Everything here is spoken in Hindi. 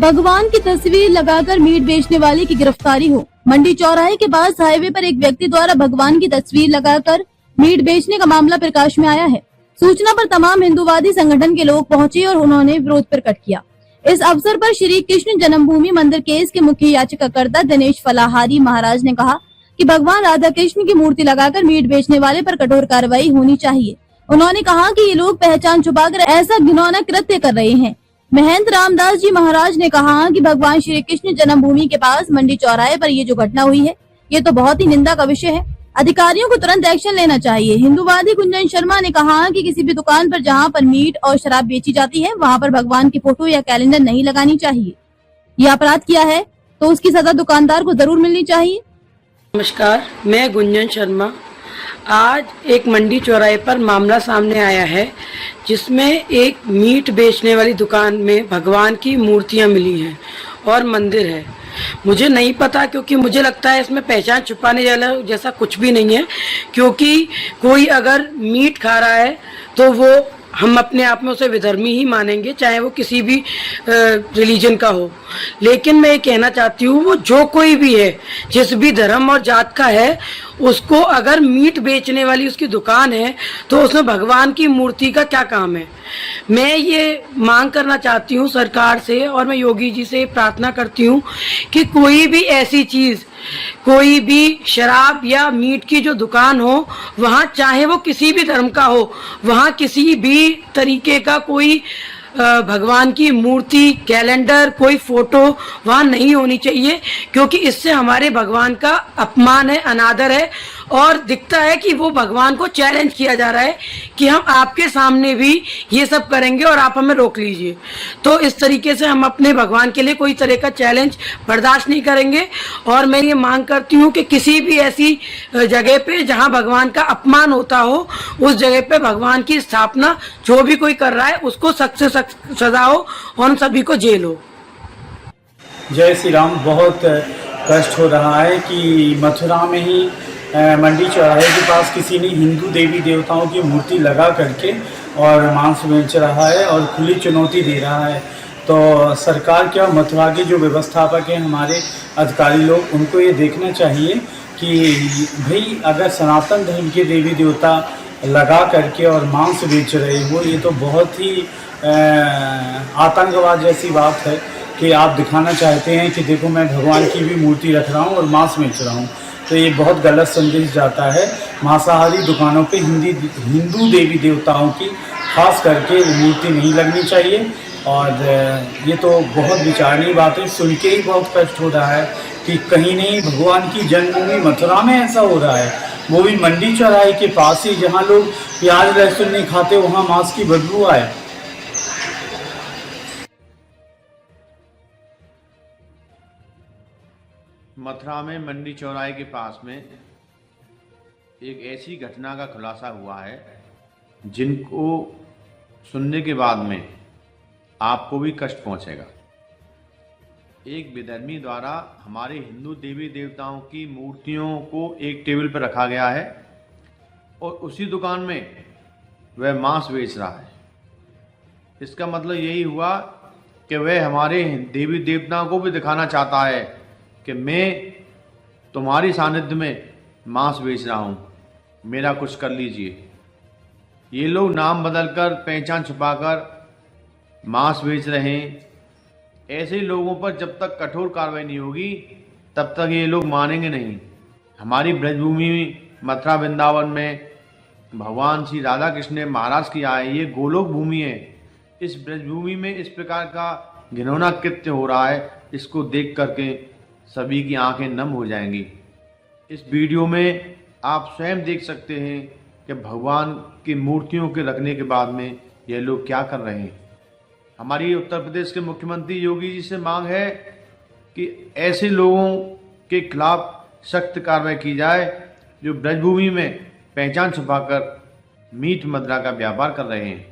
भगवान की तस्वीर लगाकर मीट बेचने वाले की गिरफ्तारी हो। मंडी चौराहे के पास हाईवे पर एक व्यक्ति द्वारा भगवान की तस्वीर लगाकर मीट बेचने का मामला प्रकाश में आया है। सूचना पर तमाम हिंदूवादी संगठन के लोग पहुंचे और उन्होंने विरोध प्रकट किया। इस अवसर पर श्री कृष्ण जन्मभूमि मंदिर केस के मुख्य याचिकाकर्ता दिनेश फलाहारी महाराज ने कहा कि भगवान राधा कृष्ण की मूर्ति लगाकर मीट बेचने वाले पर कठोर कार्रवाई होनी चाहिए। उन्होंने कहा कि ये लोग पहचान छुपाकर ऐसा घिनौना कृत्य कर रहे हैं। महंत रामदास जी महाराज ने कहा कि भगवान श्री कृष्ण जन्मभूमि के पास मंडी चौराहे पर ये जो घटना हुई है, ये तो बहुत ही निंदा का विषय है। अधिकारियों को तुरंत एक्शन लेना चाहिए। हिंदूवादी गुंजन शर्मा ने कहा कि किसी भी दुकान पर जहां पर मीट और शराब बेची जाती है, वहां पर भगवान की फोटो या कैलेंडर नहीं लगानी चाहिए। ये अपराध किया है तो उसकी सजा दुकानदार को जरूर मिलनी चाहिए। नमस्कार, मैं गुंजन शर्मा। आज एक मंडी चौराहे पर मामला सामने आया है जिसमें एक मीट बेचने वाली दुकान में भगवान की मूर्तियां मिली हैं और मंदिर है। मुझे नहीं पता, क्योंकि मुझे लगता है इसमें पहचान छुपाने जैसा कुछ भी नहीं है, क्योंकि कोई अगर मीट खा रहा है तो वो हम अपने आप में उसे विधर्मी ही मानेंगे, चाहे वो किसी भी रिलीजन का हो। लेकिन मैं ये कहना चाहती हूँ, वो जो कोई भी है, जिस भी धर्म और जात का है, उसको अगर मीट बेचने वाली उसकी दुकान है तो उसमें भगवान की मूर्ति का क्या काम है। मैं ये मांग करना चाहती हूँ सरकार से, और मैं योगी जी से प्रार्थना करती हूँ कि कोई भी ऐसी चीज़, कोई भी शराब या मीट की जो दुकान हो, वहाँ चाहे वो किसी भी धर्म का हो, वहाँ किसी भी तरीके का कोई भगवान की मूर्ति, कैलेंडर, कोई फोटो वहाँ नहीं होनी चाहिए, क्योंकि इससे हमारे भगवान का अपमान है, अनादर है, और दिखता है कि वो भगवान को चैलेंज किया जा रहा है कि हम आपके सामने भी ये सब करेंगे और आप हमें रोक लीजिए। तो इस तरीके से हम अपने भगवान के लिए कोई तरह का चैलेंज बर्दाश्त नहीं करेंगे। और मैं ये मांग करती हूँ कि किसी भी ऐसी जगह पे जहाँ भगवान का अपमान होता हो, उस जगह पे भगवान की स्थापना जो भी कोई कर रहा है उसको सख्त से सख्त सजा हो और उन सभी को जेल हो। जय श्री राम। बहुत कष्ट हो रहा है कि मथुरा में ही मंडी चौराहे के पास किसी ने हिंदू देवी देवताओं की मूर्ति लगा करके और मांस बेच रहा है और खुली चुनौती दे रहा है। तो सरकार क्या, मथुरा के जो व्यवस्थापक हैं, हमारे अधिकारी लोग, उनको ये देखना चाहिए कि भाई अगर सनातन धर्म के देवी देवता लगा करके और मांस बेच रहे हो, ये तो बहुत ही आतंकवाद जैसी बात है कि आप दिखाना चाहते हैं कि देखो मैं भगवान की भी मूर्ति रख रहा हूँ और मांस बेच रहा हूँ। तो ये बहुत गलत संदेश जाता है। मांसाहारी दुकानों पे हिंदू देवी देवताओं की खास करके मूर्ति नहीं लगनी चाहिए। और ये तो बहुत विचारणीय बात है। सुन के ही बहुत कष्ट हो रहा है कि कहीं नहीं भगवान की जन्मभूमि मथुरा में ऐसा हो रहा है, वो भी मंडी चौराहे के पास ही, जहाँ लोग प्याज लहसुन नहीं खाते, वहाँ मांस की बदबू आए। मथुरा में मंडी चौराहे के पास में एक ऐसी घटना का खुलासा हुआ है जिनको सुनने के बाद में आपको भी कष्ट पहुंचेगा। एक विधर्मी द्वारा हमारे हिंदू देवी देवताओं की मूर्तियों को एक टेबल पर रखा गया है और उसी दुकान में वह मांस बेच रहा है। इसका मतलब यही हुआ कि वह हमारे देवी देवताओं को भी दिखाना चाहता है कि मैं तुम्हारी सानिध्य में मांस बेच रहा हूँ, मेरा कुछ कर लीजिए। ये लोग नाम बदलकर, पहचान छुपाकर मांस बेच रहे हैं। ऐसे लोगों पर जब तक कठोर कार्रवाई नहीं होगी तब तक ये लोग मानेंगे नहीं। हमारी ब्रजभूमि मथुरा वृंदावन में भगवान श्री राधा कृष्ण ने महाराज किया है, ये गोलोक भूमि है। इस ब्रजभूमि में इस प्रकार का घिनौना कृत्य हो रहा है, इसको देख करके सभी की आंखें नम हो जाएंगी। इस वीडियो में आप स्वयं देख सकते हैं कि भगवान की मूर्तियों के रखने के बाद में ये लोग क्या कर रहे हैं। हमारी उत्तर प्रदेश के मुख्यमंत्री योगी जी से मांग है कि ऐसे लोगों के खिलाफ सख्त कार्रवाई की जाए जो ब्रजभूमि में पहचान छुपाकर मीट मदिरा का व्यापार कर रहे हैं।